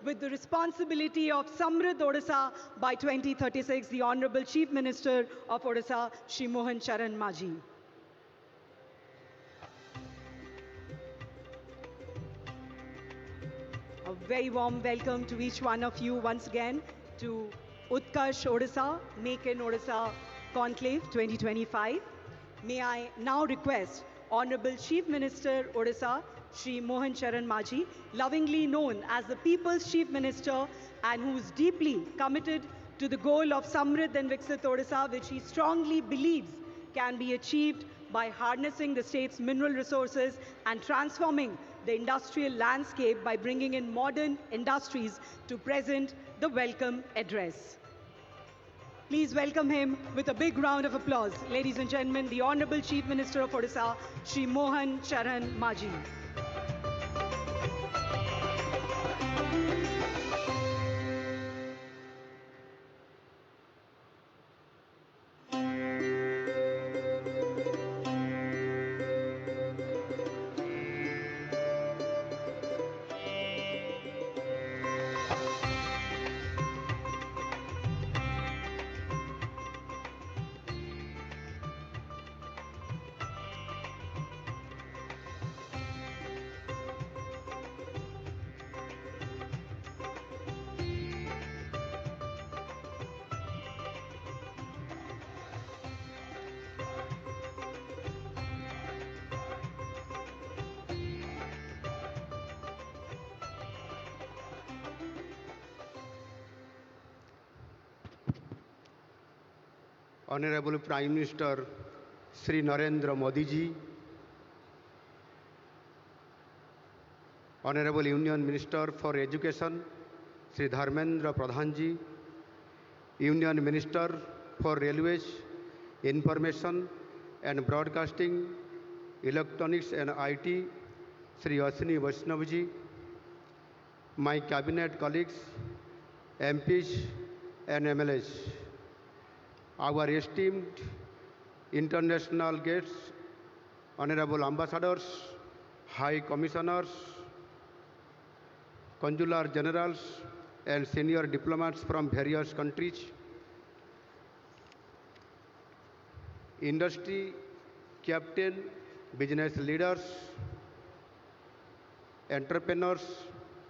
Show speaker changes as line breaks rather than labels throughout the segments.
with the responsibility of Samrid Odisha by 2036, the Honorable Chief Minister of Odisha, Shri Mohan Charan Majhi. A very warm welcome to each one of you once again to Utkarsh Odisha, Make in Odisha Conclave 2025. May I now request Honorable Chief Minister Odisha, Shri Mohan Charan Majhi, lovingly known as the People's Chief Minister and who is deeply committed to the goal of Samrid and Viksit Odisha, which he strongly believes can be achieved by harnessing the state's mineral resources and transforming the industrial landscape by bringing in modern industries to present the welcome address. Please welcome him with a big round of applause. Ladies and gentlemen, the Honorable Chief Minister of Odisha, Shri Mohan Charan Majhi.
Honorable Prime Minister Sri Narendra Modi ji, Honorable Union Minister for Education Sri Dharmendra Pradhan ji, Union Minister for Railways, Information and Broadcasting, Electronics and IT Sri Ashwini Vaishnav ji, my cabinet colleagues, MPs and MLAs, our esteemed international guests, honorable ambassadors, high commissioners, consular generals, and senior diplomats from various countries, industry, captain, business leaders, entrepreneurs,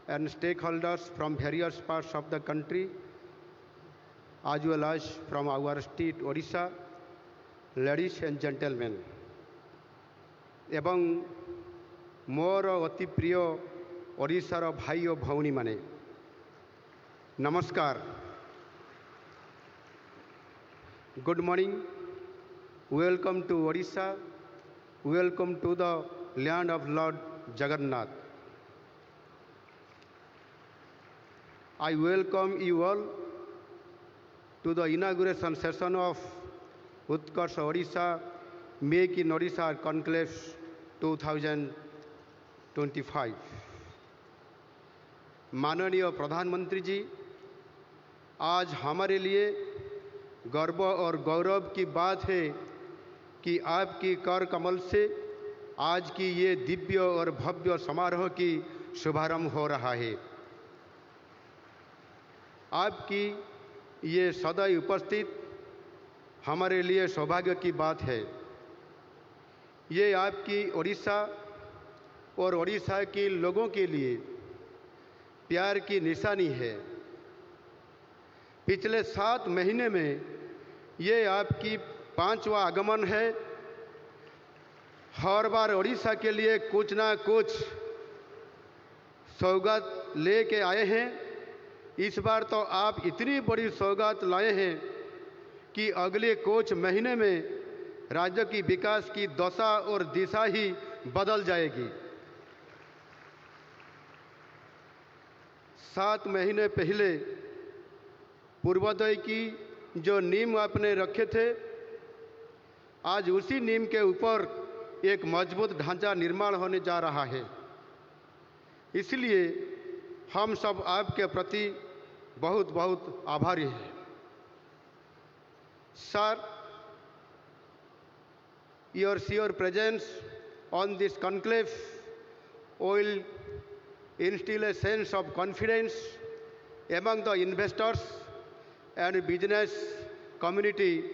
and stakeholders from various parts of the country, as well as from our state Odisha, ladies and gentlemen, एवं मोर अति प्रिय ओडिशार भाई और भौणी माने नमस्कार. Good morning. Welcome to Odisha. Welcome to the land of Lord Jagannath. I welcome you all to the inauguration session of Utkarsh Odisha Make in Odisha Conclave 2025. माननीय प्रधानमंत्री जी, आज हमारे लिए गर्व और गौरव की बात है कि आपकी कर कमल से आज की ये दिव्य और भव्य समारोह की शुभारंभ हो रहा है. आपकी ये सदैव उपस्थित हमारे लिए सौभाग्य की बात है. ये आपकी ओडिशा और ओडिशा के लोगों के लिए प्यार की निशानी है. पिछले 7 महीने में ये आपकी 5वां आगमन है. हर बार ओडिशा के लिए कुछ ना कुछ सौगात लेके आए हैं. इस बार तो आप इतनी बड़ी सौगात लाए हैं कि अगले कुछ महीने में राज्य की विकास की दशा और दिशा ही बदल जाएगी. 7 महीने पहले पूर्वोदय की जो नींव आपने रखे थे, आज उसी नींव के ऊपर एक मजबूत ढांचा निर्माण होने जा रहा है. इसलिए हम सब आपके प्रति बहुत बहुत आभारी हैं. Sir, your sheer presence on this conclave will instill a sense of confidence among the investors and business community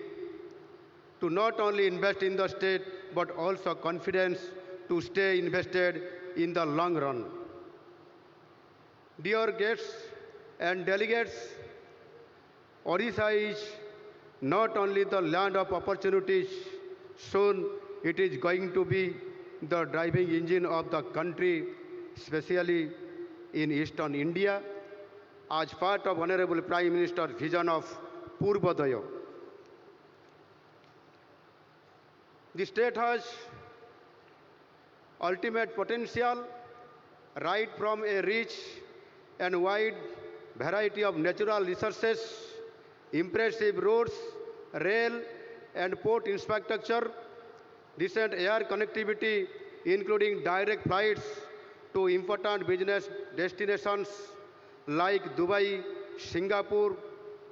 to not only invest in the state but also confidence to stay invested in the long run. Dear guests and delegates, Odisha is not only the land of opportunities, soon it is going to be the driving engine of the country, especially in eastern India, as part of Honorable Prime Minister's vision of Purvodaya. The state has ultimate potential right from a rich and wide variety of natural resources, impressive roads, rail and port infrastructure, decent air connectivity, including direct flights to important business destinations like Dubai, Singapore,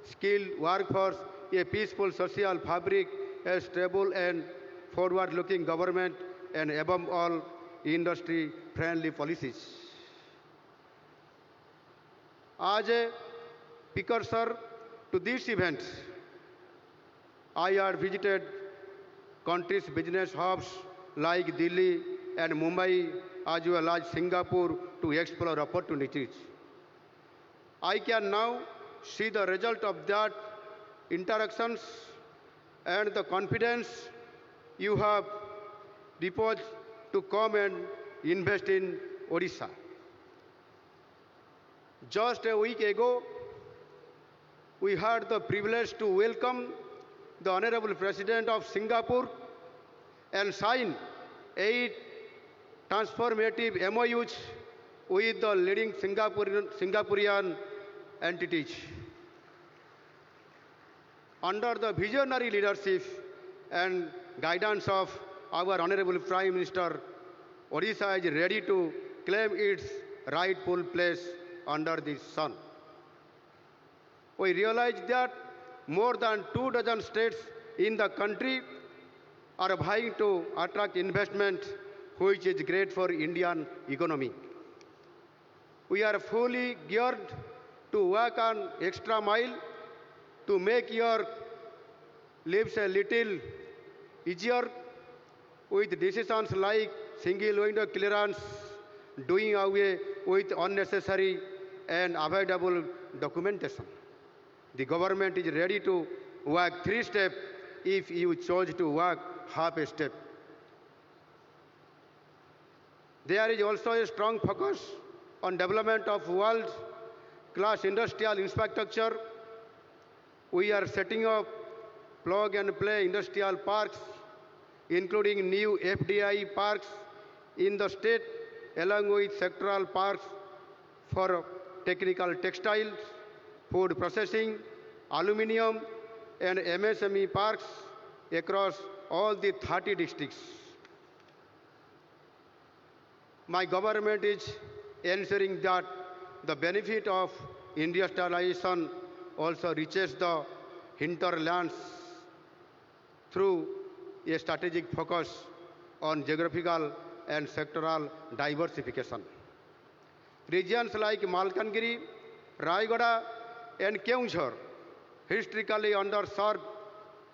skilled workforce, a peaceful social fabric, a stable and forward-looking government, and above all, industry-friendly policies. As a precursor to this event, I had visited countries' business hubs like Delhi and Mumbai as well as Singapore to explore opportunities. I can now see the result of that interactions and the confidence you have deposited to come and invest in Odisha. Just a week ago, we had the privilege to welcome the Honorable President of Singapore and sign 8 transformative MOUs with the leading Singaporean entities. Under the visionary leadership and guidance of our Honorable Prime Minister, Odisha is ready to claim its rightful place under the sun. We realize that more than 24 states in the country are vying to attract investment, which is great for Indian economy. We are fully geared to work an extra mile to make your lives a little easier with decisions like single window clearance, doing away with unnecessary and avoidable documentation. The government is ready to work 3 steps if you chose to work half a step. There is also a strong focus on development of world-class industrial infrastructure. We are setting up plug-and-play industrial parks, including new FDI parks in the state, along with sectoral parks for technical textiles, food processing, aluminium, and MSME parks across all the 30 districts. My government is ensuring that the benefit of industrialization also reaches the hinterlands through a strategic focus on geographical and sectoral diversification. Regions like Malkangiri, Rayagada, and Keonjhar, historically underserved,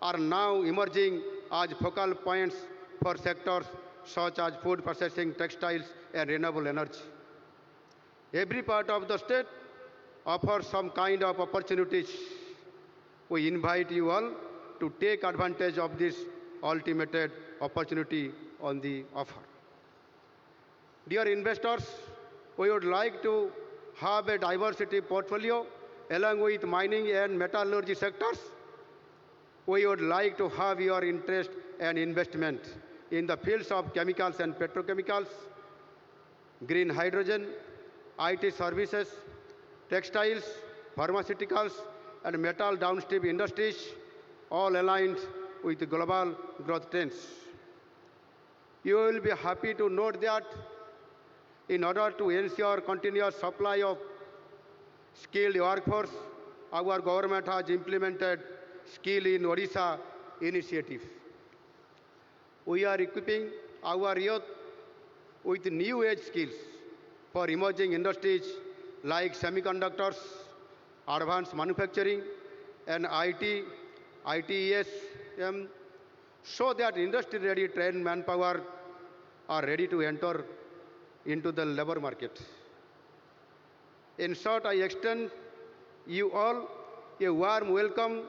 are now emerging as focal points for sectors such as food processing, textiles, and renewable energy. Every part of the state offers some kind of opportunities. We invite you all to take advantage of this ultimate opportunity on the offer. Dear investors, we would like to have a diversity portfolio along with mining and metallurgy sectors. We would like to have your interest and investment in the fields of chemicals and petrochemicals, green hydrogen, IT services, textiles, pharmaceuticals, and metal downstream industries, all aligned with the global growth trends. You will be happy to note that in order to ensure continuous supply of skilled workforce, our government has implemented Skill in Odisha initiative. We are equipping our youth with new age skills for emerging industries like semiconductors, advanced manufacturing, and ITES, so that industry-ready trained manpower are ready to enter into the labor market. In short, I extend you all a warm welcome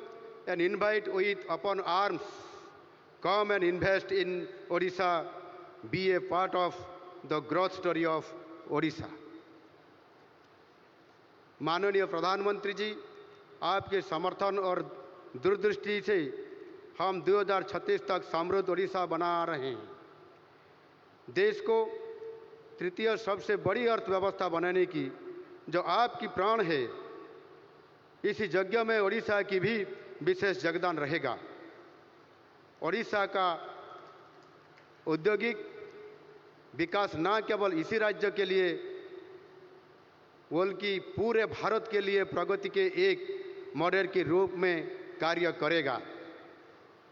and invite with open arms. Come and invest in Odisha. Be a part of the growth story of Odisha. माननीय प्रधानमंत्री जी, आपके समर्थन और दूरदृष्टि से हम 2036 तक समृद्ध ओडिशा बना रहे हैं। देश को तृतीय सबसे बड़ी अर्थव्यवस्था बनाने की जो आपकी प्राण है, इसी यज्ञ में ओडिशा की भी विशेष योगदान रहेगा। ओडिशा का औद्योगिक विकास न केवल इसी राज्य के लिए बल्कि पूरे भारत के लिए प्रगति के एक मॉडल के रूप में कार्य करेगा।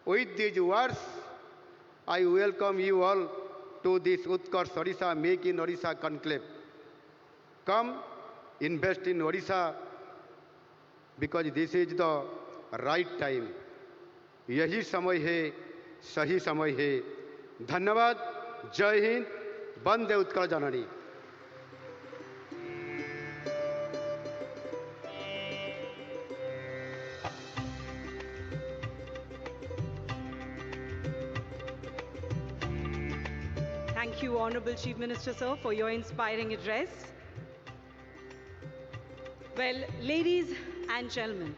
With these words, I welcome you all to this Utkarsh Odisha Make in Odisha conclave. Come, invest in Odisha because this is the right time. यही समय है, सही समय है। धन्यवाद। जय हिंद। वंदे उत्कल जननी।
Thank you, Honorable Chief Minister, sir, for your inspiring address. Well, ladies and gentlemen,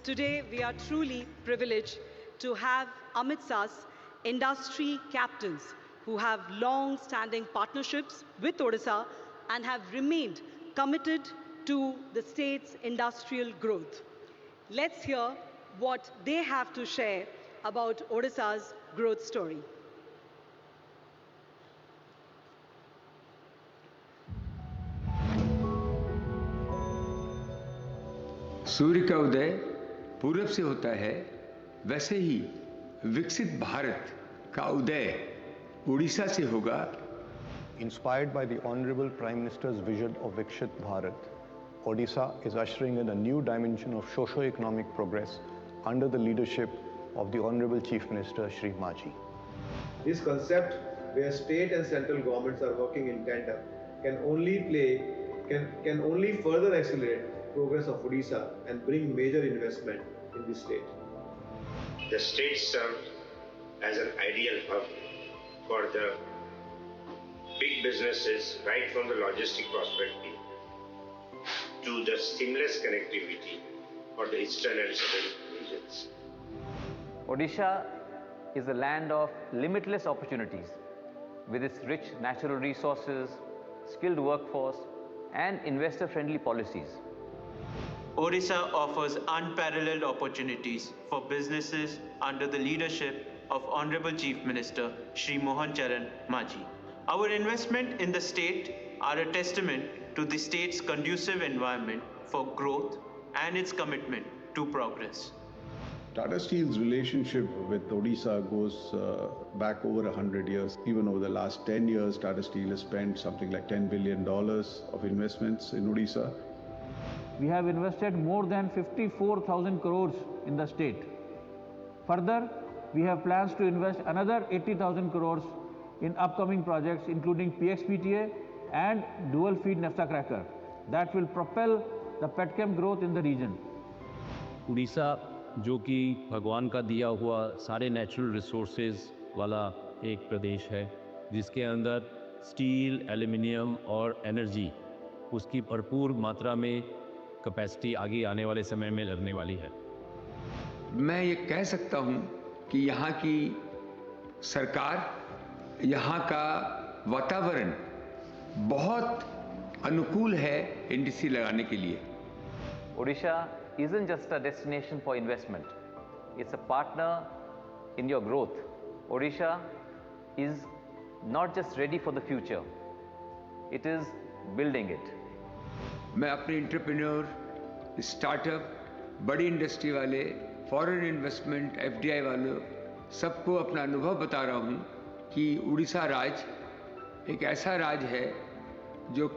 today we are truly privileged to have amidst us industry captains who have long-standing partnerships with Odisha and have remained committed to the state's industrial growth. Let's hear what they have to share about Odisha's growth story.
सूर्य का उदय पूरब से होता है, वैसे ही विकसित भारत का उदय उड़ीसा से होगा।
Inspired by the Honorable Prime Minister's vision of Vikshit Bharat, Odisha is ushering in a new dimension of socio-economic progress under the leadership of the Honorable Chief Minister Shri Maji.
This concept, where state and central governments are working in tandem, can only further accelerate progress of Odisha and bring major investment in the state.
The state served as an ideal hub for the big businesses, right from the logistic prospecting to the seamless connectivity for the eastern and southern regions.
Odisha is a land of limitless opportunities with its rich natural resources, skilled workforce, and investor-friendly policies.
Odisha offers unparalleled opportunities for businesses under the leadership of Honorable Chief Minister Shri Mohan Charan Maji. Our investment in the state are a testament to the state's conducive environment for growth and its commitment to progress.
Tata Steel's relationship with Odisha goes back over 100 years. Even over the last 10 years, Tata Steel has spent something like $10 billion of investments in Odisha.
We have invested more than 54,000 crores in the state. Further, we have plans to invest another 80,000 crores in upcoming projects including PXPTA and dual feed naphtha cracker that will propel the petchem growth in the region.
Orissa जो कि भगवान का दिया हुआ सारे natural resources वाला एक प्रदेश है, जिसके अंदर स्टील, एल्युमिनियम और एनर्जी उसकी भरपूर मात्रा में कैपेसिटी आगे आने वाले समय में लगने वाली है।
मैं ये कह सकता हूँ कि यहाँ की सरकार, यहाँ का वातावरण बहुत अनुकूल है इंडस्ट्री लगाने के लिए।
Odisha isn't just a destination for investment, it's a partner in your growth. Odisha is not just ready for the future, it is building it.
मैं अपने एंटरप्रेन्योर, स्टार्टअप, बड़ी इंडस्ट्री वाले, फॉरेन इन्वेस्टमेंट, FDI वालों सबको अपना अनुभव बता रहा हूँ कि उड़ीसा राज्य एक ऐसा राज्य है जो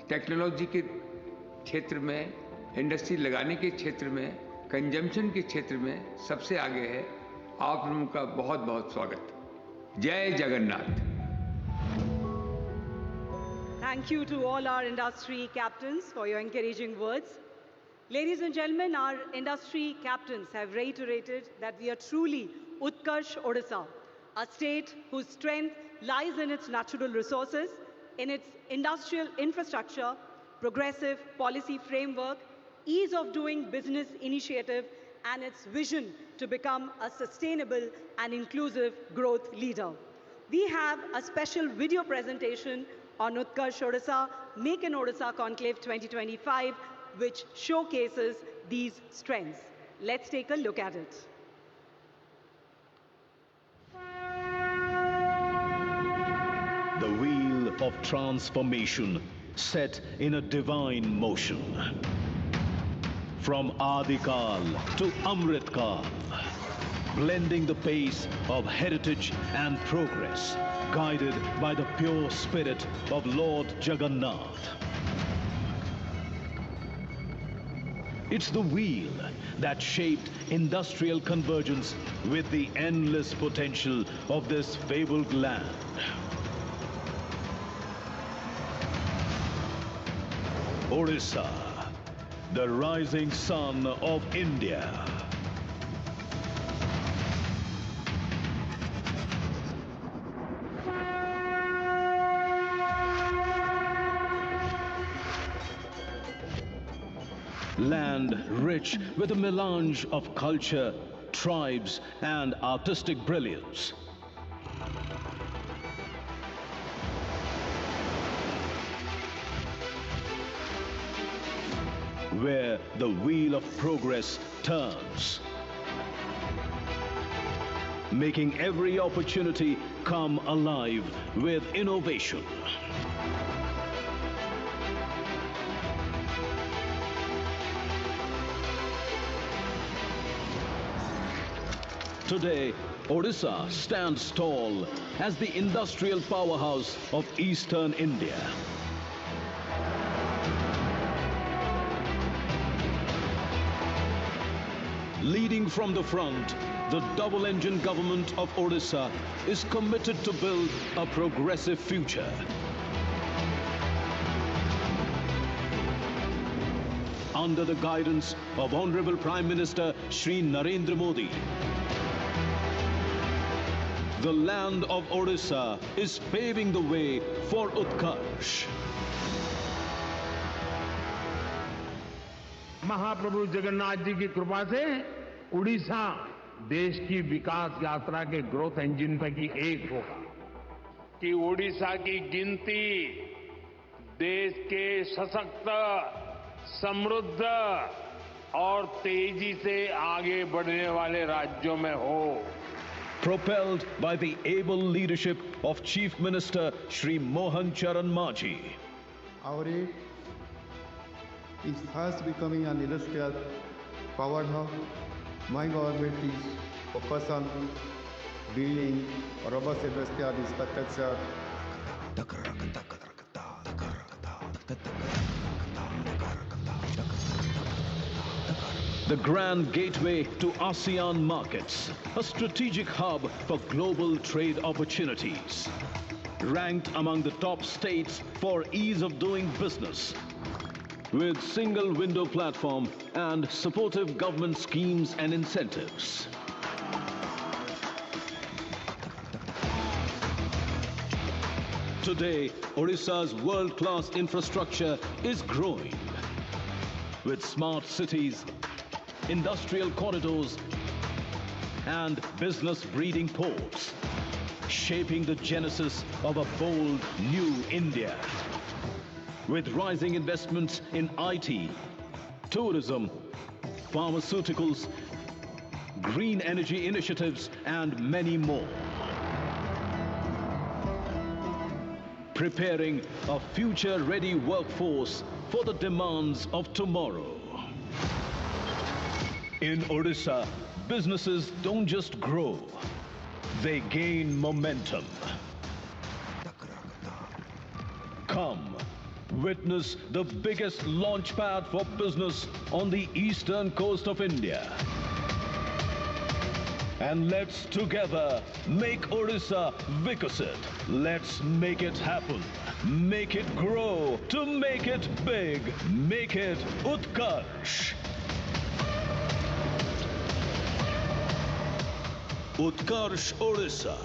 टेक्नोलॉजी के क्षेत्र में इंडस्ट्री लगाने के क्षेत्र में, कंजम्पशन के क्षेत्र में सबसे आगे है। आप लोगों का बहुत बहुत स्वागत। जय Jagannath.
Thank you to all our industry captains for your encouraging words. Ladies and gentlemen, our industry captains have reiterated that we are truly Utkarsh Odisha, a state whose strength lies in its natural resources, in its industrial infrastructure, progressive policy framework, ease of doing business initiative, and its vision to become a sustainable and inclusive growth leader. We have a special video presentation on Utkarsh Odisha, Make in Odisha Conclave 2025, which showcases these strengths. Let's take a look at it.
The wheel of transformation set in a divine motion. From Adikal to Amritkal, blending the pace of heritage and progress, guided by the pure spirit of Lord Jagannath. It's the wheel that shaped industrial convergence with the endless potential of this fabled land. Odisha, the rising sun of India. Land rich with a melange of culture, tribes, and artistic brilliance. Where the wheel of progress turns, making every opportunity come alive with innovation. Today, Odisha stands tall as the industrial powerhouse of eastern India. Leading from the front, the double-engine government of Odisha is committed to build a progressive future. Under the guidance of Honorable Prime Minister Shri Narendra Modi, the land of Odisha is paving the way for Utkarsh.
महाप्रभु जगन्नाथ जी की कृपा से उड़ीसा देश की विकास यात्रा के growth engine पैकी एक होगा कि उड़ीसा की गिनती देश के सशक्त, समृद्ध और तेजी से आगे बढ़ने वाले राज्यों में हो.
Propelled by the able leadership of Chief Minister Shri Mohan Charan Majhi.
Our aid is fast becoming an industrial powerhouse. My government is focused on building a robust industrial infrastructure.
The grand gateway to ASEAN markets, a strategic hub for global trade opportunities. Ranked among the top states for ease of doing business, with single window platform and supportive government schemes and incentives. Today, Odisha's world-class infrastructure is growing with smart cities, industrial corridors, and business breeding ports, shaping the genesis of a bold new India. With rising investments in IT, tourism, pharmaceuticals, green energy initiatives, and many more. Preparing a future-ready workforce for the demands of tomorrow. In Odisha, businesses don't just grow, they gain momentum. Come, Witness the biggest launchpad for business on the eastern coast of India. And let's together make Odisha Vikasit. Let's make it happen. Make it grow. To make it big. Make it Utkarsh. Utkarsh Odisha.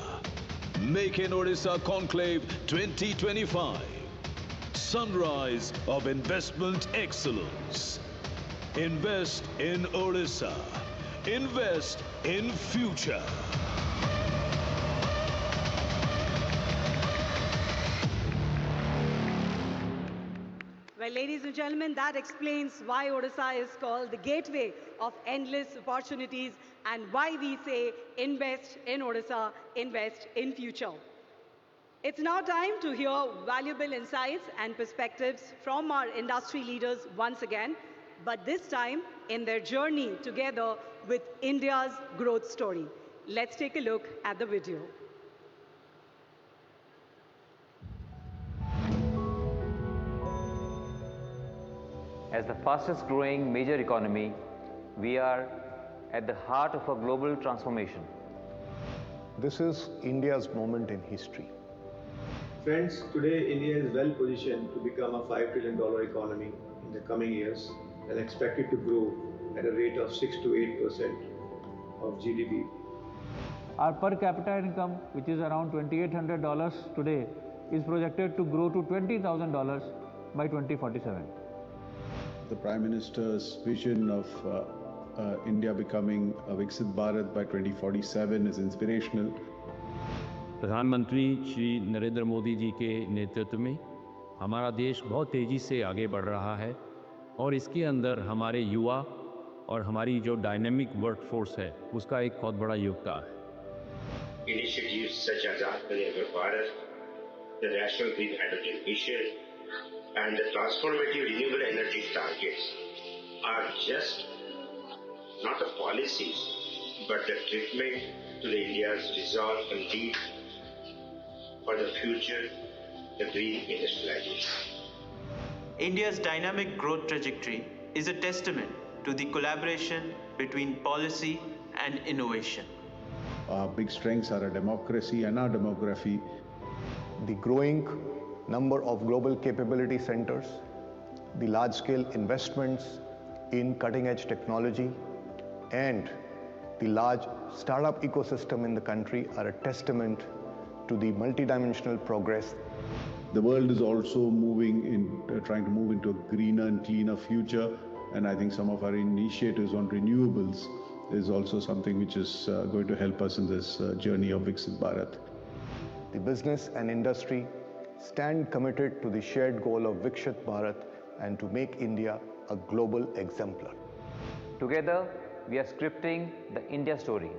Make in Odisha Conclave 2025. Sunrise of investment excellence. Invest in Odisha. Invest in future.
Well, ladies and gentlemen, that explains why Odisha is called the gateway of endless opportunities and why we say invest in Odisha, invest in future. It's now time to hear valuable insights and perspectives from our industry leaders once again, but this time in their journey together with India's growth story. Let's take a look at the video.
As the fastest growing major economy, we are at the heart of a global transformation.
This is India's moment in history.
Friends, today India is well positioned to become a $5 trillion economy in the coming years and expected to grow at a rate of 6 to 8% of GDP.
Our per capita income, which is around $2,800 today, is projected to grow to $20,000 by 2047.
The Prime Minister's vision of India becoming a Viksit Bharat by 2047 is inspirational.
प्रधानमंत्री श्री नरेंद्र मोदी जी के नेतृत्व में हमारा देश बहुत तेज़ी से आगे बढ़ रहा है और इसके अंदर हमारे युवा और हमारी जो डायनेमिक वर्कफोर्स है उसका एक बहुत बड़ा योगदान है।
Initiatives such as Atmanirbhar Bharat, the National Green Hydrogen Mission, and the transformative renewable energy targets are just not the policies, but the treatment to the India's resolve and lead for the future, the green industrialization.
India's dynamic growth trajectory is a testament to the collaboration between policy and innovation.
Our big strengths are our democracy and our demography.
The growing number of global capability centers, the large-scale investments in cutting-edge technology, and the large startup ecosystem in the country are a testament to the multidimensional progress.
The world is also trying to move into a greener and cleaner future, and I think some of our initiatives on renewables is also something which is going to help us in this journey of Viksit Bharat.
The business and industry stand committed to the shared goal of Viksit Bharat and to make India a global exemplar.
Together, we are scripting the India story,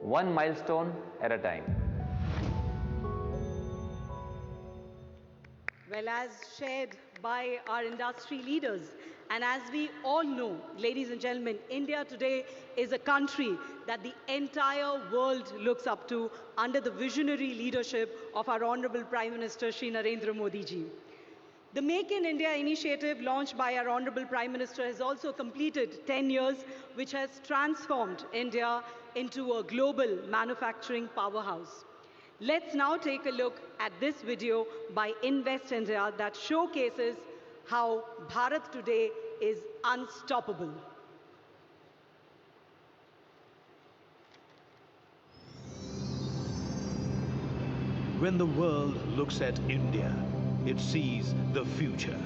one milestone at a time.
Well, as shared by our industry leaders, and as we all know, ladies and gentlemen, India today is a country that the entire world looks up to under the visionary leadership of our Honorable Prime Minister Shri Narendra Modi ji. The Make in India initiative launched by our Honorable Prime Minister has also completed 10 years, which has transformed India into a global manufacturing powerhouse. Let's now take a look at this video by Invest India that showcases how Bharat today is unstoppable.
When the world looks at India, it sees the future.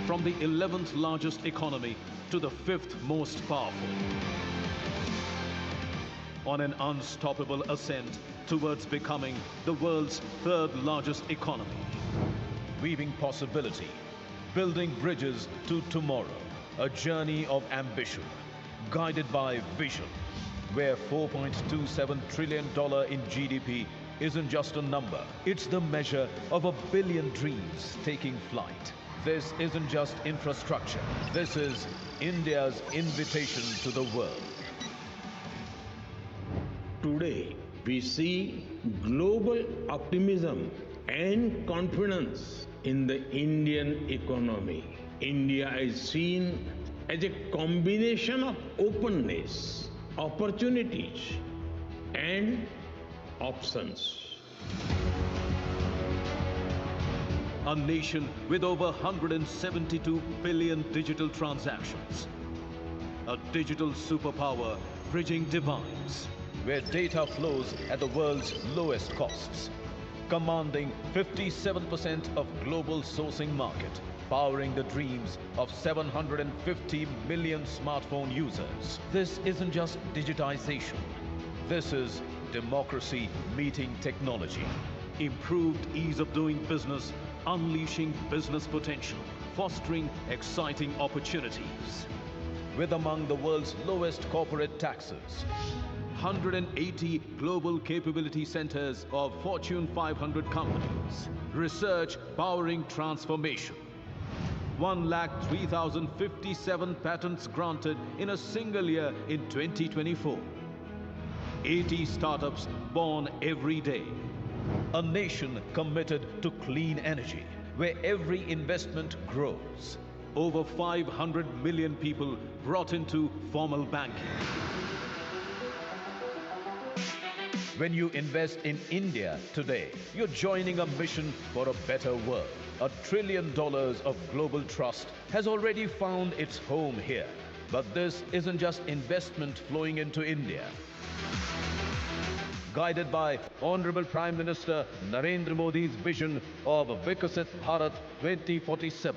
From the 11th largest economy to the 5th most powerful. On an unstoppable ascent towards becoming the world's 3rd largest economy. Weaving possibility, building bridges to tomorrow, a journey of ambition, guided by vision, where $4.27 trillion in GDP isn't just a number, it's the measure of 1 billion dreams taking flight. This isn't just infrastructure. This is India's invitation to the world.
Today, we see global optimism and confidence in the Indian economy. India is seen as a combination of openness, opportunities, and options.
A nation with over 172 billion digital transactions. A digital superpower bridging divides, where data flows at the world's lowest costs, commanding 57% of global sourcing market, powering the dreams of 750 million smartphone users. This isn't just digitization. This is democracy meeting technology. Improved ease of doing business, unleashing business potential, fostering exciting opportunities. With among the world's lowest corporate taxes, 180 global capability centers of Fortune 500 companies, research powering transformation. 1,03,057 patents granted in a single year in 2024. 80 startups born every day. A nation committed to clean energy, where every investment grows. Over 500 million people brought into formal banking. When you invest in India today, you're joining a mission for a better world. $1 trillion of global trust has already found its home here. But this isn't just investment flowing into India. Guided by Honorable Prime Minister Narendra Modi's vision of Viksit Bharat 2047.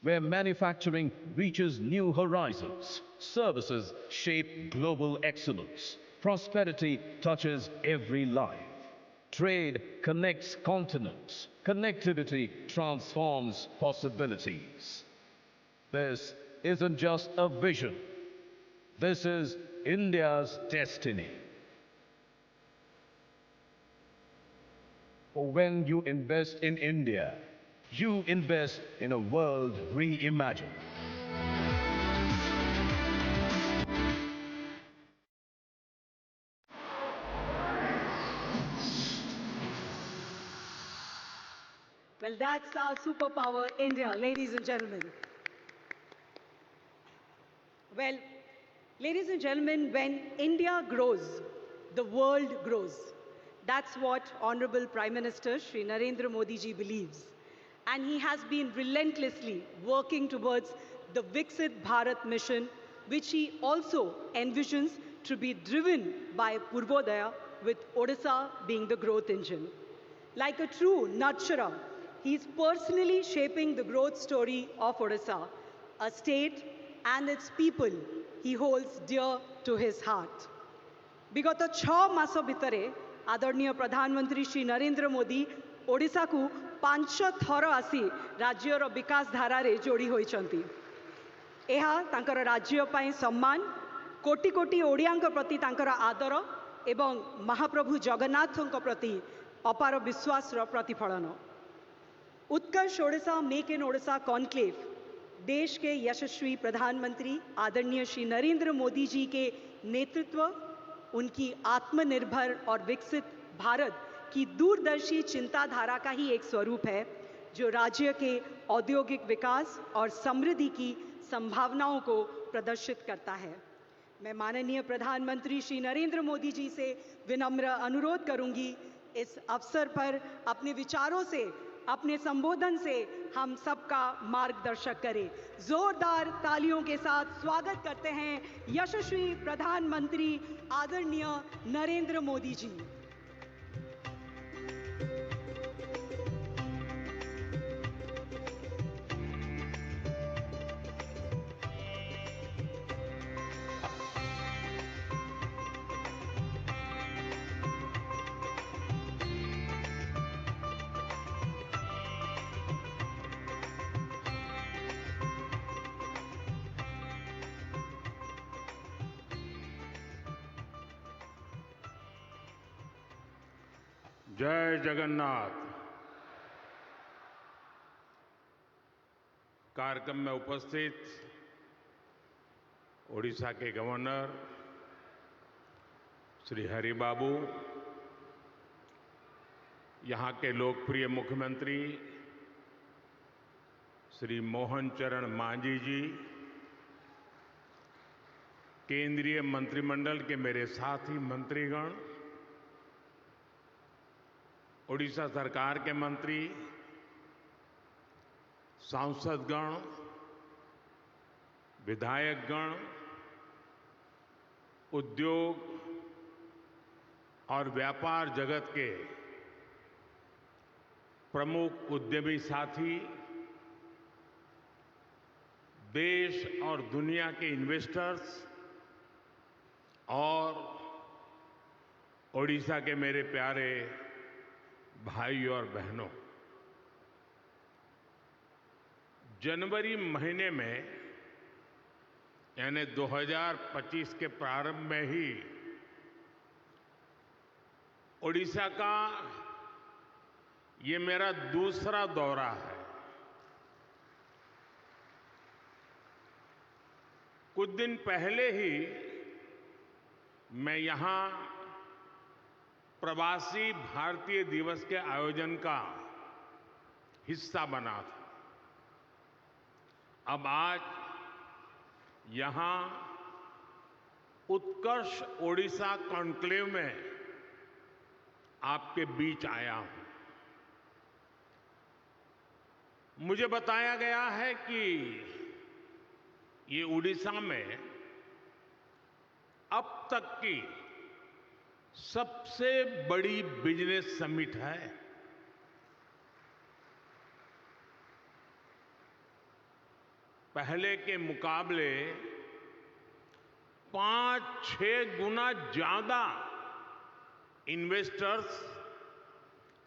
Where manufacturing reaches new horizons, services shape global excellence, prosperity touches every life, trade connects continents, connectivity transforms possibilities. This isn't just a vision. This is India's destiny. For when you invest in India, you invest in a world reimagined.
Well, that's our superpower, India, ladies and gentlemen. Well, ladies and gentlemen, when India grows, the world grows. That's what Honorable Prime Minister Shri Narendra Modi ji believes. And he has been relentlessly working towards the Viksit Bharat mission, which he also envisions to be driven by Purvodaya, with Odisha being the growth engine. Like a true nurturer, he is personally shaping the growth story of Odisha, a state and its people he holds dear to his heart. विगत 6 मास भितरे आदरणीय प्रधानमंत्री श्री नरेंद्र मोदी ओडिशा को 5 थर आसी राज्यर विकास धारा रे जोड़ी होइचंती। एहा तांकर राज्य पाई सम्मान, कोटि कोटि ओडियांक प्रति तांकर आदर एवं महाप्रभु जगन्नाथଙ୍କ प्रति अपार विश्वास प्रतिफलन। Utkarsh Odisha make in Odisha conclave देश के यशस्वी प्रधानमंत्री आदरणीय श्री नरेंद्र मोदी जी के नेतृत्व, उनकी आत्मनिर्भर और विकसित भारत की दूरदर्शी चिंताधारा का ही एक स्वरूप है, जो राज्य के औद्योगिक विकास और समृद्धि की संभावनाओं को प्रदर्शित करता है। मैं माननीय प्रधानमंत्री श्री नरेंद्र मोदी जी से विनम्र अनुरोध करूंगी, इस अवसर पर अपने विचारों से, अपने संबोधन से हम सबका मार्गदर्शक करें। जोरदार तालियों के साथ स्वागत करते हैं यशस्वी प्रधानमंत्री आदरणीय नरेंद्र मोदी जी।
जय जगन्नाथ। कार्यक्रम में उपस्थित ओडिशा के गवर्नर श्री हरिबाबू, यहाँ के लोकप्रिय मुख्यमंत्री श्री मोहन चरण मांझी जी, केंद्रीय मंत्रिमंडल के मेरे साथी मंत्रीगण, ओडिशा सरकार के मंत्री, सांसदगण, विधायकगण, उद्योग और व्यापार जगत के प्रमुख उद्यमी साथी, देश और दुनिया के इन्वेस्टर्स और ओडिशा के मेरे प्यारे भाई और बहनों, जनवरी महीने में यानी 2025 के प्रारंभ में ही ओडिशा का ये मेरा दूसरा दौरा है। कुछ दिन पहले ही मैं यहां प्रवासी भारतीय दिवस के आयोजन का हिस्सा बना था। अब आज यहां उत्कर्ष ओडिशा कॉन्क्लेव में आपके बीच आया हूं। मुझे बताया गया है कि ये उड़ीसा में अब तक की सबसे बड़ी बिजनेस समिट है। पहले के मुकाबले 5-6 गुना ज्यादा इन्वेस्टर्स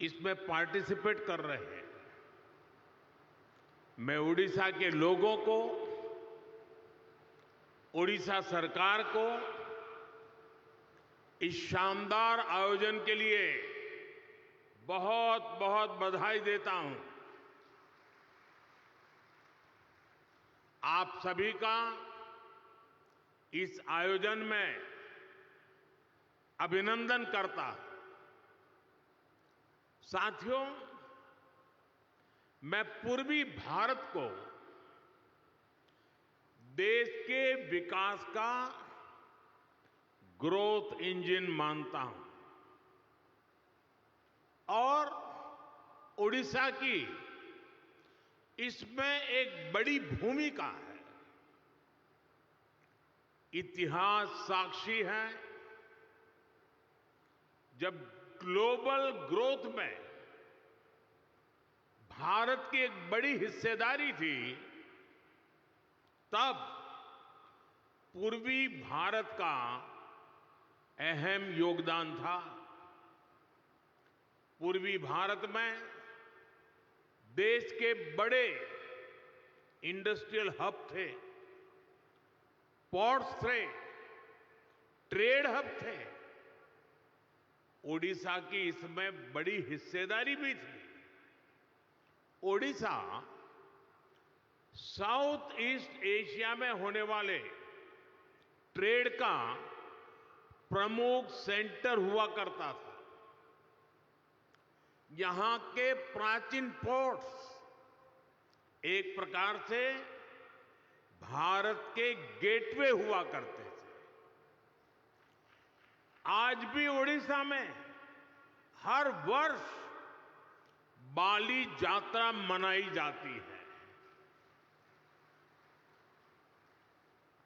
इसमें पार्टिसिपेट कर रहे हैं। मैं उड़ीसा के लोगों को, उड़ीसा सरकार को इस शानदार आयोजन के लिए बहुत बहुत बधाई देता हूं। आप सभी का इस आयोजन में अभिनंदन करता हूं। साथियों, मैं पूर्वी भारत को देश के विकास का ग्रोथ इंजन मानता हूं और ओडिशा की इसमें एक बड़ी भूमिका है। इतिहास साक्षी है, जब ग्लोबल ग्रोथ में भारत की एक बड़ी हिस्सेदारी थी, तब पूर्वी भारत का अहम योगदान था। पूर्वी भारत में देश के बड़े इंडस्ट्रियल हब थे, पोर्ट्स थे, ट्रेड हब थे। ओडिशा की इसमें बड़ी हिस्सेदारी भी थी। ओडिशा साउथ ईस्ट एशिया में होने वाले ट्रेड का प्रमुख सेंटर हुआ करता था। यहां के प्राचीन पोर्ट्स एक प्रकार से भारत के गेटवे हुआ करते थे। आज भी ओडिशा में हर वर्ष बाली यात्रा मनाई जाती है।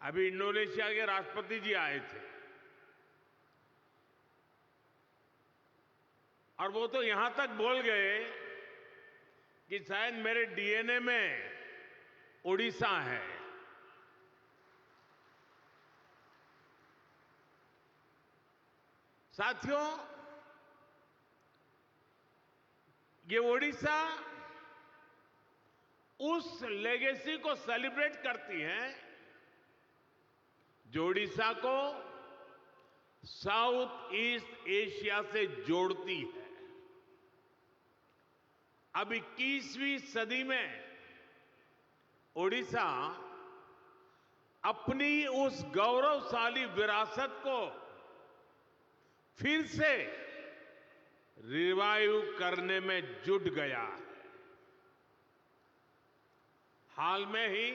अभी इंडोनेशिया के राष्ट्रपति जी आए थे और वो तो यहां तक बोल गए कि शायद मेरे डीएनए में ओडिशा है। साथियों, ये ओडिशा उस लेगेसी को सेलिब्रेट करती है जो ओडिशा को साउथ ईस्ट एशिया से जोड़ती है। अब 21वीं सदी में ओडिशा अपनी उस गौरवशाली विरासत को फिर से रिवाइव करने में जुट गया है। हाल में ही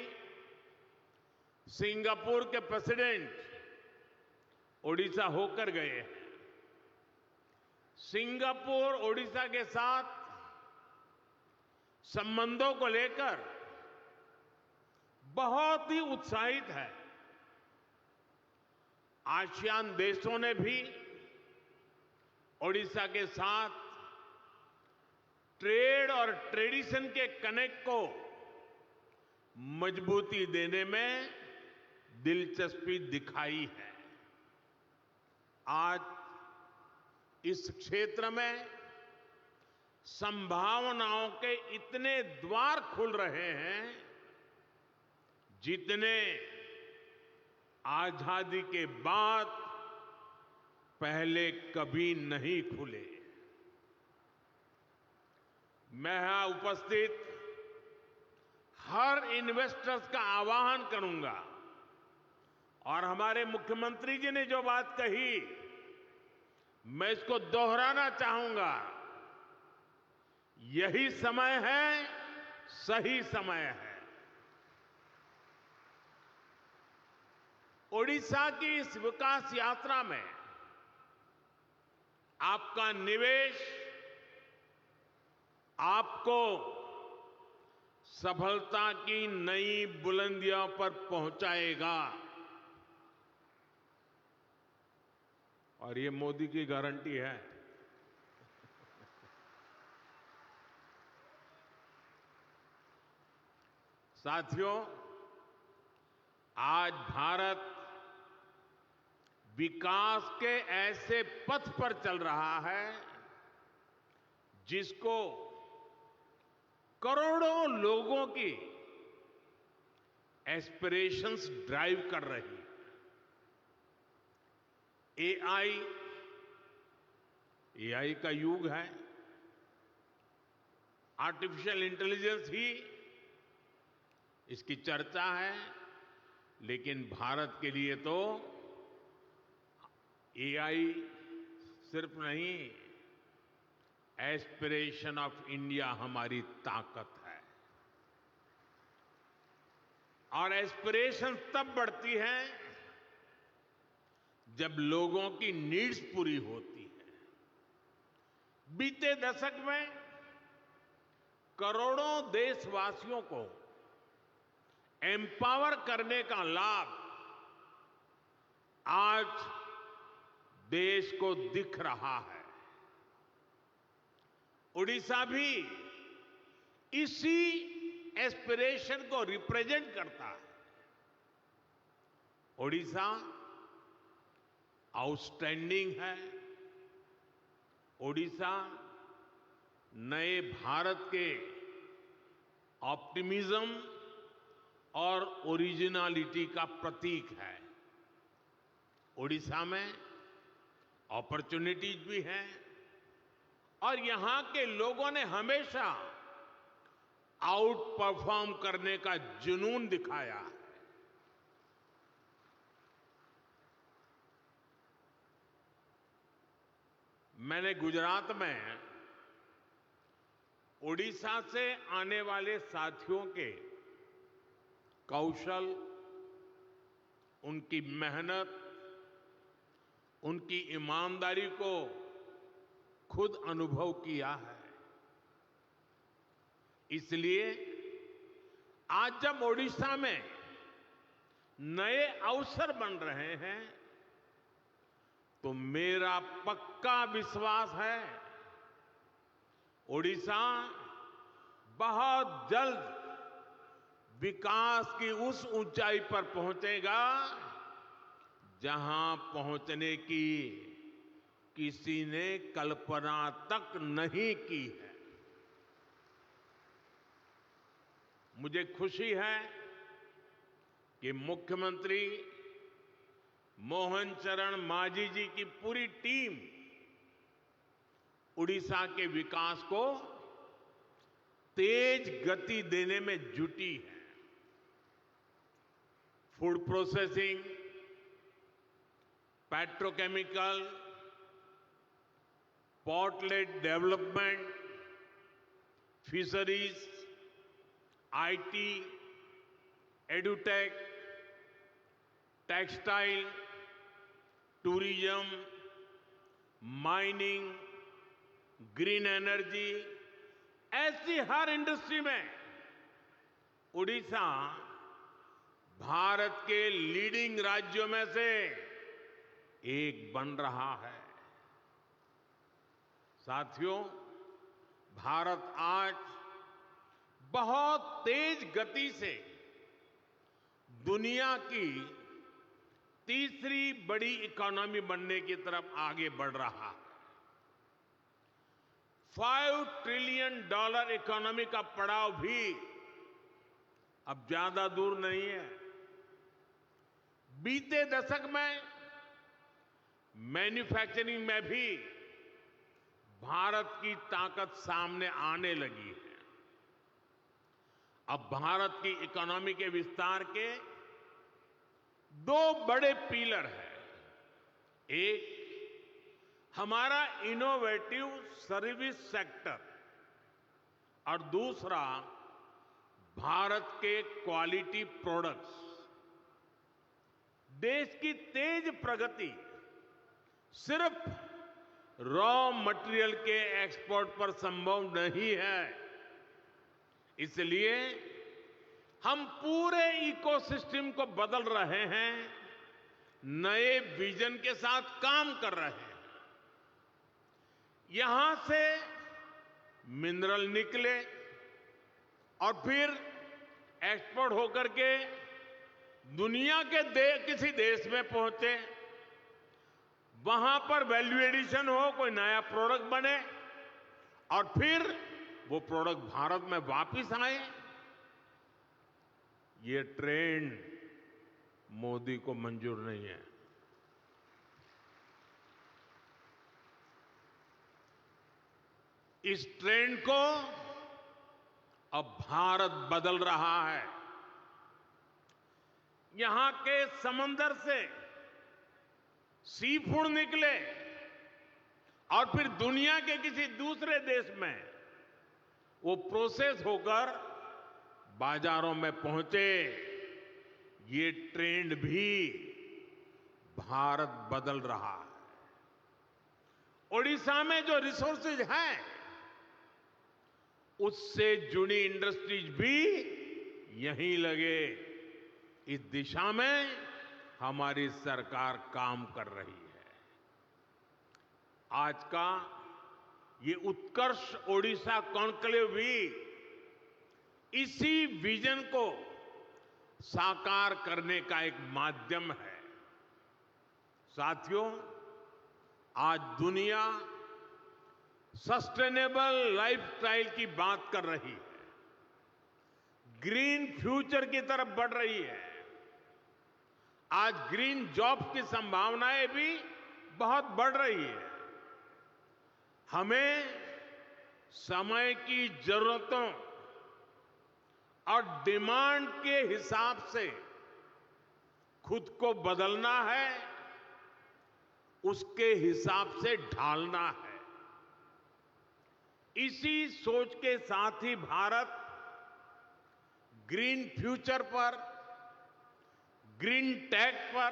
सिंगापुर के प्रेसिडेंट ओडिशा होकर गए हैं। सिंगापुर ओडिशा के साथ संबंधों को लेकर बहुत ही उत्साहित है। आसियान देशों ने भी ओडिशा के साथ ट्रेड और ट्रेडिशन के कनेक्ट को मजबूती देने में दिलचस्पी दिखाई है। आज इस क्षेत्र में संभावनाओं के इतने द्वार खुल रहे हैं जितने आजादी के बाद पहले कभी नहीं खुले। मैं यहां उपस्थित हर इन्वेस्टर्स का आह्वान करूंगा और हमारे मुख्यमंत्री जी ने जो बात कही मैं इसको दोहराना चाहूंगा। यही समय है, सही समय है। ओडिशा की इस विकास यात्रा में आपका निवेश आपको सफलता की नई बुलंदियों पर पहुंचाएगा और ये मोदी की गारंटी है। साथियों, आज भारत विकास के ऐसे पथ पर चल रहा है जिसको करोड़ों लोगों की एस्पिरेशंस ड्राइव कर रही है। एआई का युग है। आर्टिफिशियल इंटेलिजेंस ही इसकी चर्चा है, लेकिन भारत के लिए तो एआई सिर्फ नहीं, एस्पिरेशन ऑफ इंडिया हमारी ताकत है। और एस्पिरेशन तब बढ़ती है जब लोगों की नीड्स पूरी होती है। बीते दशक में करोड़ों देशवासियों को एम्पावर करने का लाभ आज देश को दिख रहा है। ओडिशा भी इसी एस्पिरेशन को रिप्रेजेंट करता है। ओडिशा आउटस्टैंडिंग है। ओडिशा नए भारत के ऑप्टिमिज्म और ओरिजिनलिटी का प्रतीक है। ओडिशा में अपॉर्चुनिटीज भी हैं और यहां के लोगों ने हमेशा आउट परफॉर्म करने का जुनून दिखाया है। मैंने गुजरात में ओडिशा से आने वाले साथियों के कौशल, उनकी मेहनत, उनकी ईमानदारी को खुद अनुभव किया है। इसलिए आज जब ओडिशा में नए अवसर बन रहे हैं तो मेरा पक्का विश्वास है ओडिशा बहुत जल्द विकास की उस ऊंचाई पर पहुंचेगा जहां पहुंचने की किसी ने कल्पना तक नहीं की है। मुझे खुशी है कि मुख्यमंत्री मोहन चरण मांझी जी की पूरी टीम उड़ीसा के विकास को तेज गति देने में जुटी है। Food processing, petrochemical, port-lead development, fisheries, IT, edutech, textile, tourism, mining, green energy, ऐसी हर इंडस्ट्री में उड़ीसा भारत के लीडिंग राज्यों में से एक बन रहा है। साथियों, भारत आज बहुत तेज गति से दुनिया की तीसरी बड़ी इकोनॉमी बनने की तरफ आगे बढ़ रहा है। $5 ट्रिलियन इकोनॉमी का पड़ाव भी अब ज्यादा दूर नहीं है। बीते दशक में मैन्युफैक्चरिंग में भी भारत की ताकत सामने आने लगी है। अब भारत की इकोनॉमी के विस्तार के दो बड़े पिलर हैं। एक हमारा इनोवेटिव सर्विस सेक्टर और दूसरा भारत के क्वालिटी प्रोडक्ट्स। देश की तेज प्रगति सिर्फ रॉ मटेरियल के एक्सपोर्ट पर संभव नहीं है। इसलिए हम पूरे इकोसिस्टम को बदल रहे हैं, नए विजन के साथ काम कर रहे हैं। यहां से मिनरल निकले और फिर एक्सपोर्ट होकर के दुनिया के किसी देश में पहुंचे, वहां पर वैल्यू एडिशन हो, कोई नया प्रोडक्ट बने और फिर वो प्रोडक्ट भारत में वापस आए। ये ट्रेंड मोदी को मंजूर नहीं है। इस ट्रेंड को अब भारत बदल रहा है। यहां के समंदर से सी फूड निकले और फिर दुनिया के किसी दूसरे देश में वो प्रोसेस होकर बाजारों में पहुंचे। ये ट्रेंड भी भारत बदल रहा है। ओडिशा में जो रिसोर्सेज हैं, उससे जुड़ी इंडस्ट्रीज भी यहीं लगे। इस दिशा में हमारी सरकार काम कर रही है। आज का ये उत्कर्ष ओडिशा कॉन्क्लेव भी इसी विजन को साकार करने का एक माध्यम है। साथियों, आज दुनिया सस्टेनेबल लाइफस्टाइल की बात कर रही है, ग्रीन फ्यूचर की तरफ बढ़ रही है। आज ग्रीन जॉब्स की संभावनाएं भी बहुत बढ़ रही है। हमें समय की जरूरतों और डिमांड के हिसाब से खुद को बदलना है, उसके हिसाब से ढालना है। इसी सोच के साथ ही भारत ग्रीन फ्यूचर पर, ग्रीन टेक पर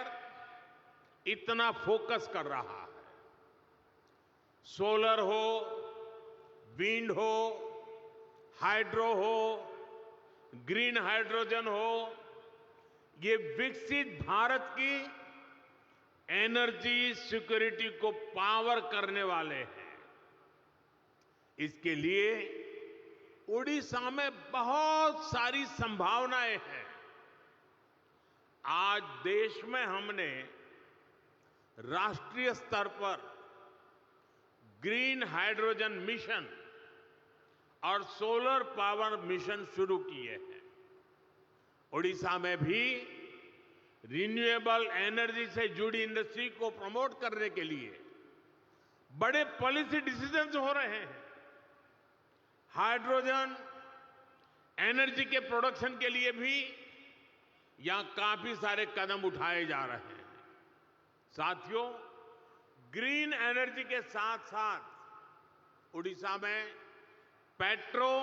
इतना फोकस कर रहा है। सोलर हो, विंड हो, हाइड्रो हो, ग्रीन हाइड्रोजन हो, ये विकसित भारत की एनर्जी सिक्योरिटी को पावर करने वाले हैं। इसके लिए उड़ीसा में बहुत सारी संभावनाएं हैं। आज देश में हमने राष्ट्रीय स्तर पर ग्रीन हाइड्रोजन मिशन और सोलर पावर मिशन शुरू किए हैं। उड़ीसा में भी रिन्यूएबल एनर्जी से जुड़ी इंडस्ट्री को प्रमोट करने के लिए बड़े पॉलिसी डिसीजंस हो रहे हैं। हाइड्रोजन एनर्जी के प्रोडक्शन के लिए भी यहां काफी सारे कदम उठाए जा रहे हैं। साथियों, ग्रीन एनर्जी के साथ साथ उड़ीसा में पेट्रो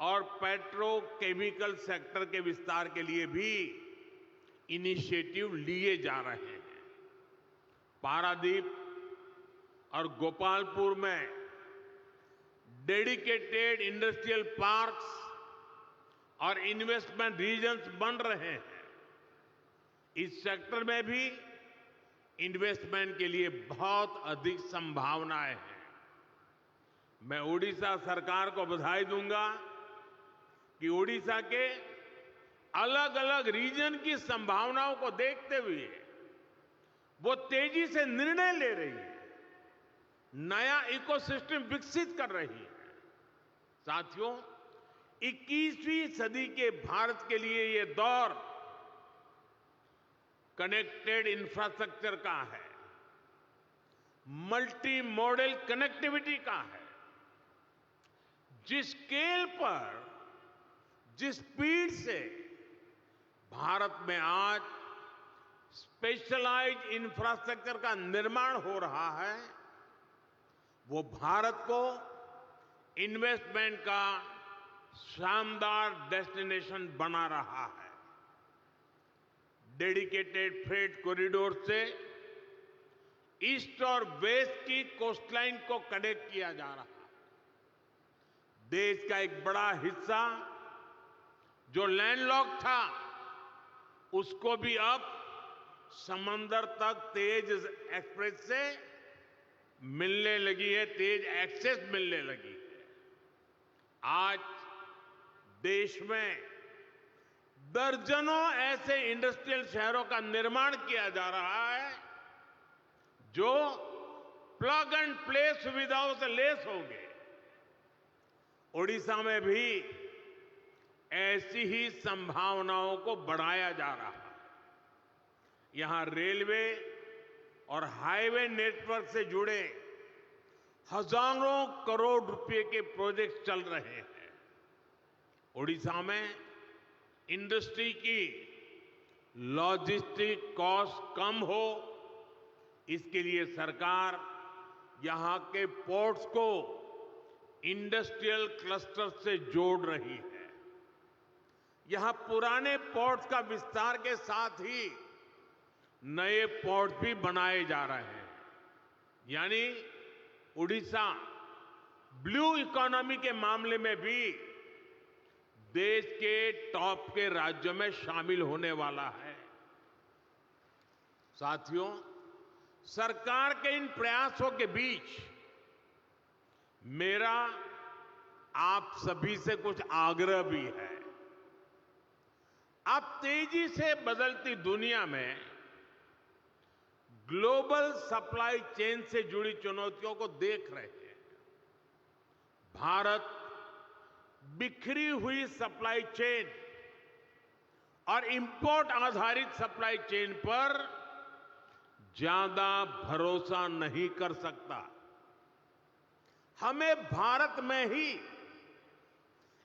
और पेट्रोकेमिकल सेक्टर के विस्तार के लिए भी इनिशिएटिव लिए जा रहे हैं। पारादीप और गोपालपुर में डेडिकेटेड इंडस्ट्रियल पार्क्स और इन्वेस्टमेंट रीजन्स बन रहे हैं। इस सेक्टर में भी इन्वेस्टमेंट के लिए बहुत अधिक संभावनाएं हैं। मैं उड़ीसा सरकार को बधाई दूंगा कि उड़ीसा के अलग अलग रीजन की संभावनाओं को देखते हुए वो तेजी से निर्णय ले रही है, नया इकोसिस्टम विकसित कर रही है। साथियों, 21वीं सदी के भारत के लिए ये दौर कनेक्टेड इंफ्रास्ट्रक्चर का है, मल्टी मॉडल कनेक्टिविटी का है। जिस स्केल पर, जिस स्पीड से भारत में आज स्पेशलाइज्ड इंफ्रास्ट्रक्चर का निर्माण हो रहा है, वो भारत को इन्वेस्टमेंट का शानदार डेस्टिनेशन बना रहा है। डेडिकेटेड फ्रेट कॉरिडोर से ईस्ट और वेस्ट की कोस्टलाइन को कनेक्ट किया जा रहा है। देश का एक बड़ा हिस्सा जो लैंडलॉक था, उसको भी अब समंदर तक तेज एक्सप्रेस से मिलने लगी है, तेज एक्सेस मिलने लगी है। आज देश में दर्जनों ऐसे इंडस्ट्रियल शहरों का निर्माण किया जा रहा है जो प्लग एंड प्ले सुविधाओं से लैस होंगे। ओडिशा में भी ऐसी ही संभावनाओं को बढ़ाया जा रहा है। यहां रेलवे और हाईवे नेटवर्क से जुड़े हजारों करोड़ रुपए के प्रोजेक्ट चल रहे हैं। ओडिशा में इंडस्ट्री की लॉजिस्टिक कॉस्ट कम हो, इसके लिए सरकार यहां के पोर्ट्स को इंडस्ट्रियल क्लस्टर से जोड़ रही है। यहां पुराने पोर्ट्स का विस्तार के साथ ही नए पोर्ट भी बनाए जा रहे हैं। यानी उड़ीसा ब्लू इकोनॉमी के मामले में भी देश के टॉप के राज्यों में शामिल होने वाला है। साथियों, सरकार के इन प्रयासों के बीच मेरा आप सभी से कुछ आग्रह भी है। आप तेजी से बदलती दुनिया में ग्लोबल सप्लाई चेन से जुड़ी चुनौतियों को देख रहे हैं। भारत बिखरी हुई सप्लाई चेन और इंपोर्ट आधारित सप्लाई चेन पर ज्यादा भरोसा नहीं कर सकता। हमें भारत में ही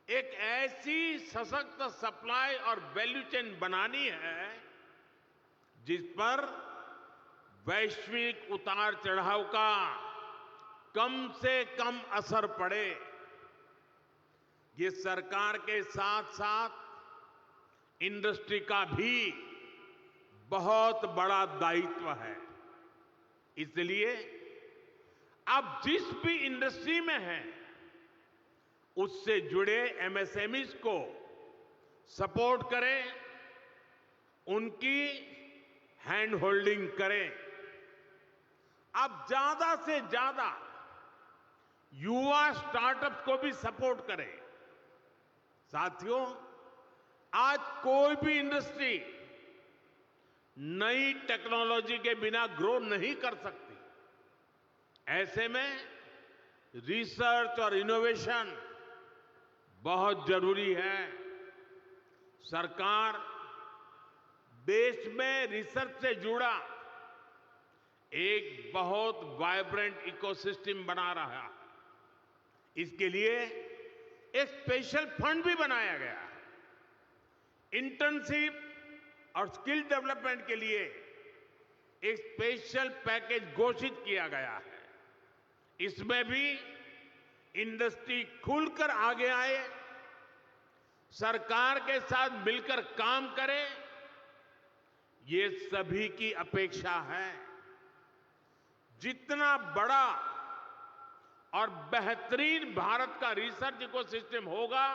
एक ऐसी सशक्त सप्लाई और वैल्यू चेन बनानी है जिस पर वैश्विक उतार चढ़ाव का कम से कम असर पड़े। ये सरकार के साथ साथ इंडस्ट्री का भी बहुत बड़ा दायित्व है। इसलिए आप जिस भी इंडस्ट्री में हैं, उससे जुड़े एमएसएमईज को सपोर्ट करें, उनकी हैंड होल्डिंग करें। आप ज्यादा से ज्यादा युवा स्टार्टअप्स को भी सपोर्ट करें। साथियों, आज कोई भी इंडस्ट्री नई टेक्नोलॉजी के बिना ग्रो नहीं कर सकती। ऐसे में रिसर्च और इनोवेशन बहुत जरूरी है। सरकार देश में रिसर्च से जुड़ा एक बहुत वाइब्रेंट इकोसिस्टम बना रहा है। इसके लिए एक स्पेशल फंड भी बनाया गया है। इंटर्नशिप और स्किल डेवलपमेंट के लिए एक स्पेशल पैकेज घोषित किया गया है। इसमें भी इंडस्ट्री खुलकर आगे आए, सरकार के साथ मिलकर काम करे, ये सभी की अपेक्षा है। जितना बड़ा और बेहतरीन भारत का रिसर्च इकोसिस्टम होगा,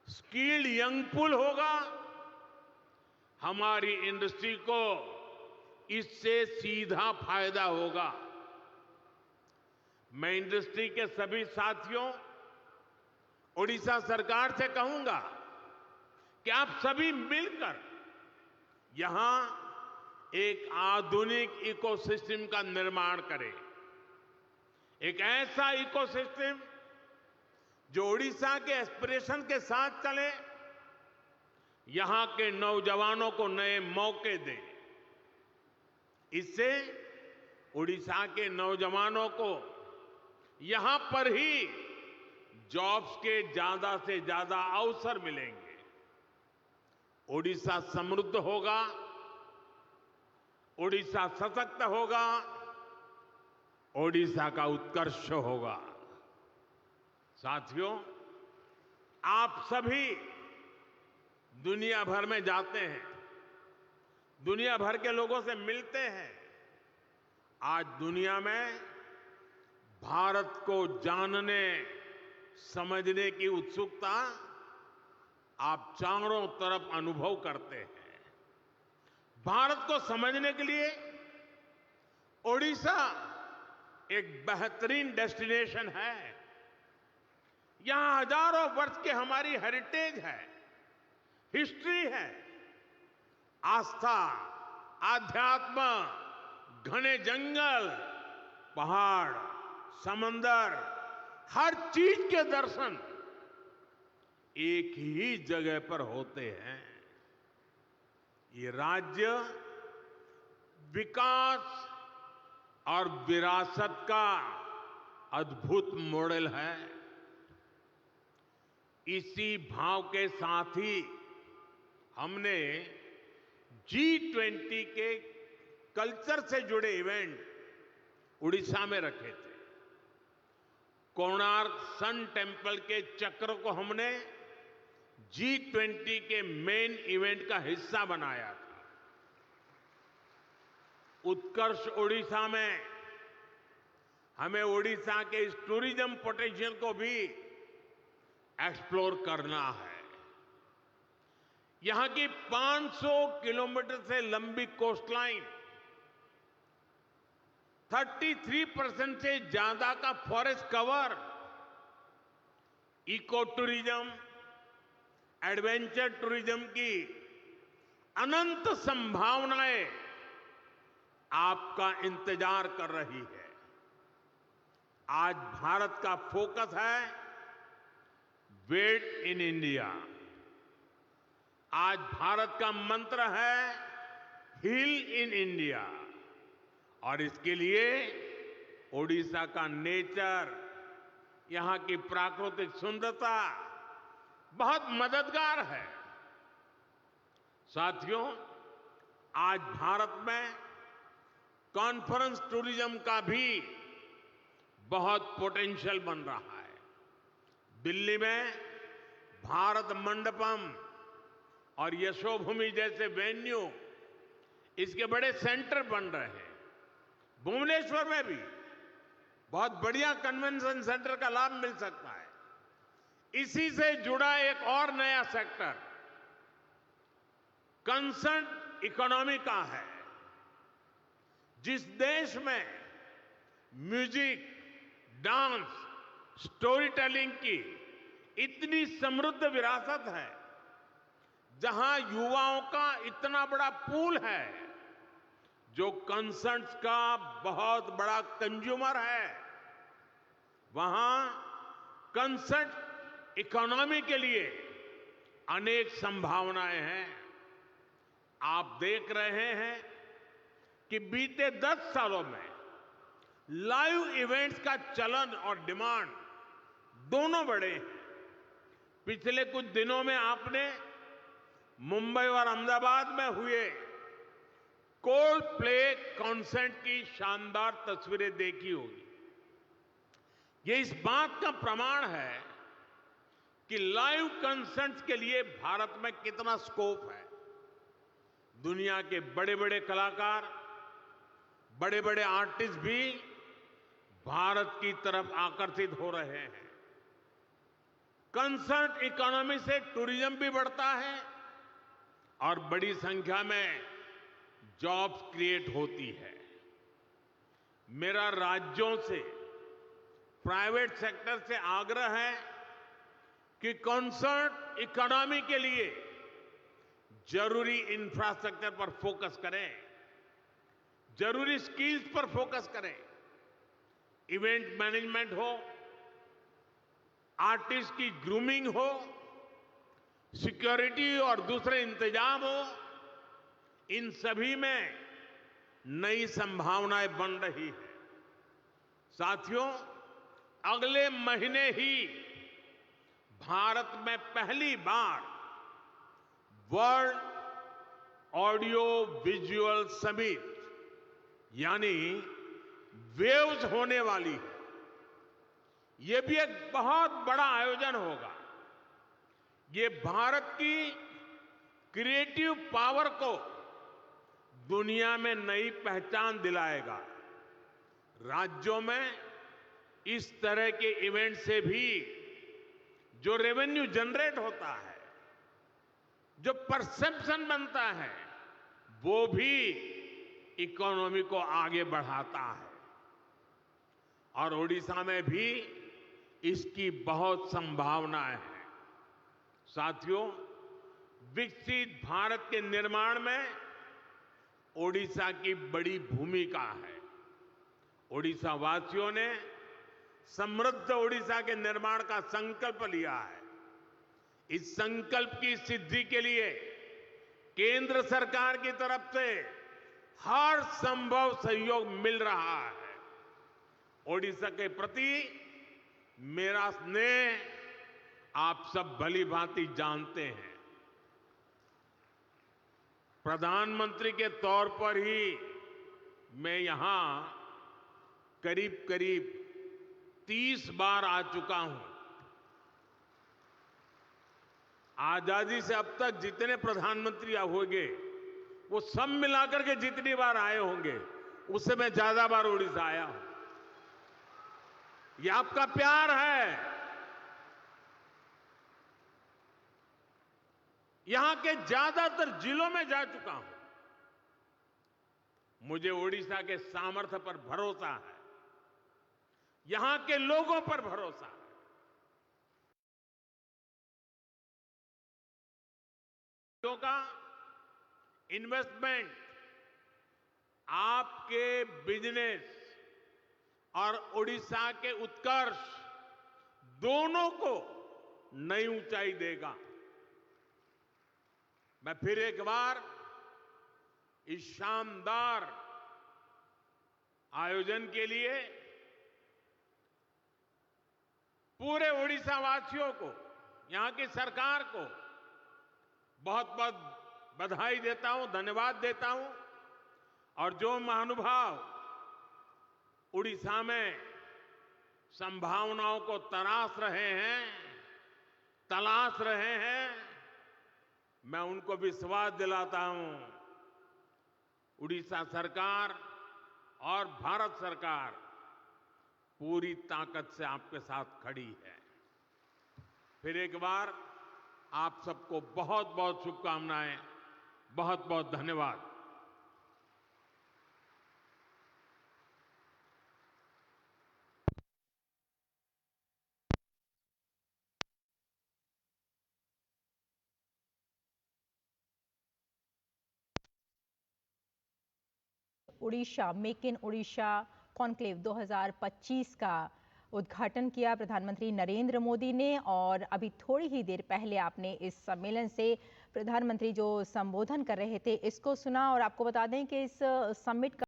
स्किल्ड यंग पूल होगा, हमारी इंडस्ट्री को इससे सीधा फायदा होगा। मैं इंडस्ट्री के सभी साथियों, ओडिशा सरकार से कहूंगा कि आप सभी मिलकर यहां एक आधुनिक इकोसिस्टम का निर्माण करें। एक ऐसा इकोसिस्टम जो ओडिशा के एस्पिरेशन के साथ चले, यहां के नौजवानों को नए मौके दे। इससे ओडिशा के नौजवानों को यहां पर ही जॉब्स के ज्यादा से ज्यादा अवसर मिलेंगे। ओडिशा समृद्ध होगा, ओडिशा सशक्त होगा, ओडिशा का उत्कर्ष होगा। साथियों, आप सभी दुनिया भर में जाते हैं, दुनिया भर के लोगों से मिलते हैं। आज दुनिया में भारत को जानने समझने की उत्सुकता आप चारों तरफ अनुभव करते हैं। भारत को समझने के लिए ओडिशा एक बेहतरीन डेस्टिनेशन है। यहां हजारों वर्ष की हमारी हेरिटेज है, हिस्ट्री है। आस्था, आध्यात्म, घने जंगल, पहाड़, समंदर, हर चीज के दर्शन एक ही जगह पर होते हैं। ये राज्य विकास और विरासत का अद्भुत मॉडल है। इसी भाव के साथ ही हमने G20 के कल्चर से जुड़े इवेंट उड़ीसा में रखे थे। कोणार्क सन टेम्पल के चक्र को हमने G20 के मेन इवेंट का हिस्सा बनाया था। उत्कर्ष ओडिशा में हमें ओडिशा के इस टूरिज्म पोटेंशियल को भी एक्सप्लोर करना है। यहां की 500 किलोमीटर से लंबी कोस्टलाइन, 33% से ज्यादा का forest cover, eco tourism, adventure tourism की अनंत संभावनाएं आपका इंतजार कर रही है। आज भारत का फोकस है वेट इन इंडिया। आज भारत का मंत्र है हील इन इंडिया। और इसके लिए ओडिशा का नेचर, यहां की प्राकृतिक सुंदरता बहुत मददगार है। साथियों, आज भारत में कॉन्फ्रेंस टूरिज्म का भी बहुत पोटेंशियल बन रहा है। दिल्ली में भारत मंडपम और यशोभूमि जैसे वेन्यू, इसके बड़े सेंटर बन रहे हैं। भुवनेश्वर में भी बहुत बढ़िया कन्वेंशन सेंटर का लाभ मिल सकता है। इसी से जुड़ा एक और नया सेक्टर कंसर्न इकोनॉमी का है। जिस देश में म्यूजिक, डांस, स्टोरी टेलिंग की इतनी समृद्ध विरासत है, जहां युवाओं का इतना बड़ा पूल है, जो कंसर्ट्स का बहुत बड़ा कंज्यूमर है, वहां कंसर्ट इकोनॉमी के लिए अनेक संभावनाएं हैं। आप देख रहे हैं कि बीते 10 सालों में लाइव इवेंट्स का चलन और डिमांड दोनों बड़े हैं। पिछले कुछ दिनों में आपने मुंबई और अहमदाबाद में हुए कोल्ड प्ले कॉन्सर्ट की शानदार तस्वीरें देखी होगी। ये इस बात का प्रमाण है कि लाइव कॉन्सर्ट्स के लिए भारत में कितना स्कोप है। दुनिया के बड़े बड़े कलाकार, बड़े बड़े आर्टिस्ट भी भारत की तरफ आकर्षित हो रहे हैं। कंसर्ट इकोनॉमी से टूरिज्म भी बढ़ता है और बड़ी संख्या में जॉब्स क्रिएट होती है। मेरा राज्यों से, प्राइवेट सेक्टर से आग्रह है कि कंसर्ट इकोनॉमी के लिए जरूरी इंफ्रास्ट्रक्चर पर फोकस करें, जरूरी स्किल्स पर फोकस करें। इवेंट मैनेजमेंट हो, आर्टिस्ट की ग्रूमिंग हो, सिक्योरिटी और दूसरे इंतजाम हो, इन सभी में नई संभावनाएं बन रही है। साथियों, अगले महीने ही भारत में पहली बार वर्ल्ड ऑडियो विजुअल समिट यानी वेव्स होने वाली है। ये भी एक बहुत बड़ा आयोजन होगा। ये भारत की क्रिएटिव पावर को दुनिया में नई पहचान दिलाएगा। राज्यों में इस तरह के इवेंट से भी जो रेवेन्यू जनरेट होता है, जो परसेप्शन बनता है, वो भी इकोनॉमी को आगे बढ़ाता है। और ओडिशा में भी इसकी बहुत संभावनाएं हैं। साथियों, विकसित भारत के निर्माण में ओडिशा की बड़ी भूमिका है। ओडिशा वासियों ने समृद्ध ओडिशा के निर्माण का संकल्प लिया है। इस संकल्प की सिद्धि के लिए केंद्र सरकार की तरफ से हर संभव सहयोग मिल रहा है। ओडिशा के प्रति मेरा स्नेह आप सब भली भांति जानते हैं। प्रधानमंत्री के तौर पर ही मैं यहां करीब करीब 30 बार आ चुका हूं। आजादी से अब तक जितने प्रधानमंत्री होंगे वो सब मिलाकर के जितनी बार आए होंगे उससे मैं ज्यादा बार ओडिशा आया हूं। ये आपका प्यार है। यहां के ज्यादातर जिलों में जा चुका हूं। मुझे ओडिशा के सामर्थ्य पर भरोसा है, यहां के लोगों पर भरोसा है। का इन्वेस्टमेंट आपके बिजनेस और ओडिशा के उत्कर्ष दोनों को नई ऊंचाई देगा। मैं फिर एक बार इस शानदार आयोजन के लिए पूरे ओडिशा वासियों को, यहां की सरकार को बहुत बहुत बधाई देता हूं, धन्यवाद देता हूं। और जो महानुभाव उड़ीसा में संभावनाओं को तलाश रहे हैं, मैं उनको विश्वास दिलाता हूं, उड़ीसा सरकार और भारत सरकार पूरी ताकत से आपके साथ खड़ी है। फिर एक बार आप सबको बहुत बहुत शुभकामनाएं, बहुत बहुत धन्यवाद।
Orissa make in Orissa conclave 2025 का उद्घाटन किया प्रधानमंत्री नरेंद्र मोदी ने। और अभी थोड़ी ही देर पहले आपने इस सम्मेलन से प्रधानमंत्री जो संबोधन कर रहे थे इसको सुना। और आपको बता दें कि इस समिट का